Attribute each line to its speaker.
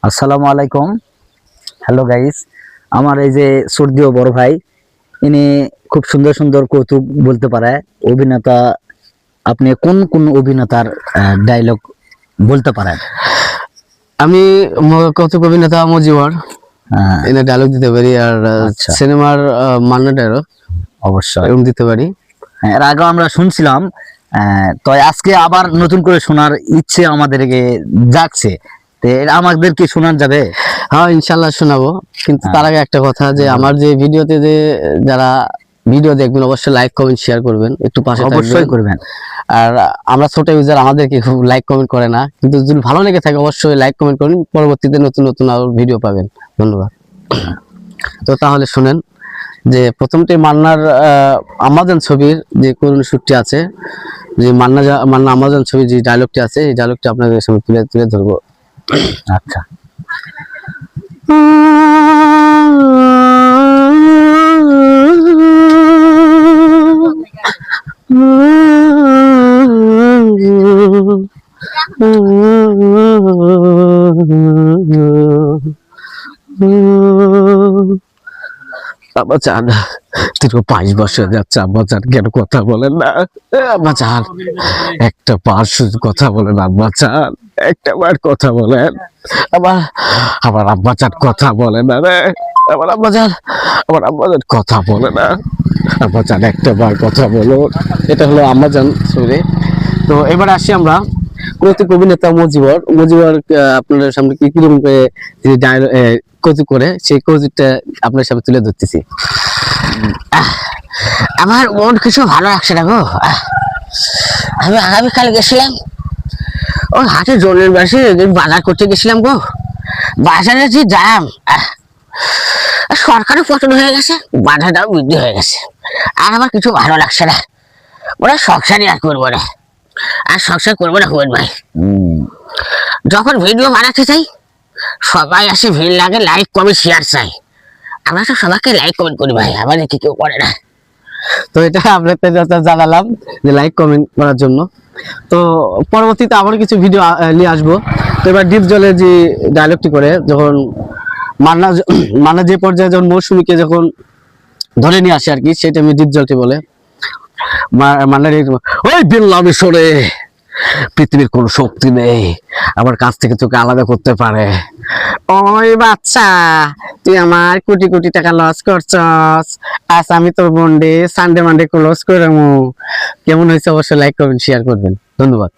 Speaker 1: আসসালামু আলাইকুম। Hello guys, আমার এই যে সর্দিও বড় ভাই, ইনি খুব সুন্দর সুন্দর কৌতুক বলতে পারে। অভিনেতা, আপনি কোন কোন অভিনেতার ডায়লগ বলতে পারেন?
Speaker 2: আমি কৌতুক অভিনেতা মজিবর
Speaker 1: আহ,
Speaker 2: এনে ডায়লগ দিতে পারি, আর
Speaker 1: আচ্ছা,
Speaker 2: সিনেমার মান্না ডায়লগ
Speaker 1: অবশ্যই।
Speaker 2: এরকম দিতে পারি।
Speaker 1: এর আগে আমরা শুনছিলাম, তো আজকে আবার নতুন করে শোনার ইচ্ছে আমাদেরকে জাগছে। তো এটা আমাদেরকে শোনান যাবে?
Speaker 2: হ্যাঁ, ইনশাল্লাহ শোনাবো। কিন্তু তার আগে একটা কথা, যে আমার যে ভিডিওতে যে যারা ভিডিও দেখবেন অবশ্যই লাইক কমেন্ট শেয়ার করবেন, একটু পাশে
Speaker 1: অবশ্যই
Speaker 2: থাকবেন।
Speaker 1: করবেন।
Speaker 2: আর আমরা ছোট ইউজার, আমাদেরকে খুব লাইক কমেন্ট করে না, কিন্তু যদি ভালো লেগে থাকে অবশ্যই লাইক কমেন্ট করুন, পরবর্তীতে নতুন নতুন আরো ভিডিও পাবেন। ধন্যবাদ। তো তাহলে শুনেন, যে প্রথমটি মান্নার আমাজন ছবির যে করুণ শুটটি আছে, যে মান্না আমাজন ছবির যে ডায়লগটি আছে, এই ডায়লগটি আপনাদের সামনে তুলে তুলে ধরবো।
Speaker 1: আচ্ছা,
Speaker 2: আব্বাজান, দীর্ঘ 22 বছর যাচ্ছে আব্বাজান, কেন কথা বলেন না আব্বাজান? একটা বার শুধু কথা বলেন আব্বাজান, একটা বার কথা বলেন। আবার আমার আব্বাজান কথা বলে না রে, আমার আব্বাজান কথা বলে না। আব্বাজান একটা বার কথা বলুন। এটা হলো আম্মাজান সরি। তো এবার আসি আমরা কৌতুক অভিনেতা মজিবর আপনাদের সামনে কি কিরকম করে যে কৌতুক করে, সেই কৌতুকটা আপনার সামনে তুলে ধরতেছি। আমার মন কিছু ভালো লাগছে না গো। আমি আগামীকাল গেছিলাম ওই হাটে জলের বাসে বাজার করতে গেছিলাম গো। বাজারে যে দাম, সরকারি পতন হয়ে গেছে, বাজার দাম বৃদ্ধি হয়ে গেছে, আর আমার কিছু ভালো লাগছে না। ওরা সংসারই আর করবো না, আর সংসার করবো না হুয়েন ভাই। যখন ভিডিও বানাতে চাই সবাই আসে, ভিড় লাগে, লাইক কমেন্ট শেয়ার চাই। আমরা তো সবাইকে লাইক কমেন্ট করি ভাই, আমাদের কি কেউ করে না। তো এটা আপনাদের জানালাম যে লাইক কমেন্ট করার জন্য। তো পরবর্তীতে আবার কিছু ভিডিও নিয়ে আসবো। তো এবার ডিপ জলে যে ডায়লগটি করে, যখন মান্না যে পর্যায়ে যখন মৌসুমীকে যখন ধরে নিয়ে আসে আর কি, সেটা আমি ডিপ জলটি বলে মান্নার, ওই বিল্লামি সরে, পৃথিবীর কোন শক্তি নেই আমার কাছ থেকে তোকে আলাদা করতে পারে। ওই বাচ্চা, তুই আমার কোটি কোটি টাকা লস করছস, আজ আমি তোর বন্ডে সানডে মানডে ক্লোজ করে। কেমন হয়েছে অবশ্যই লাইক করবেন, শেয়ার করবেন। ধন্যবাদ।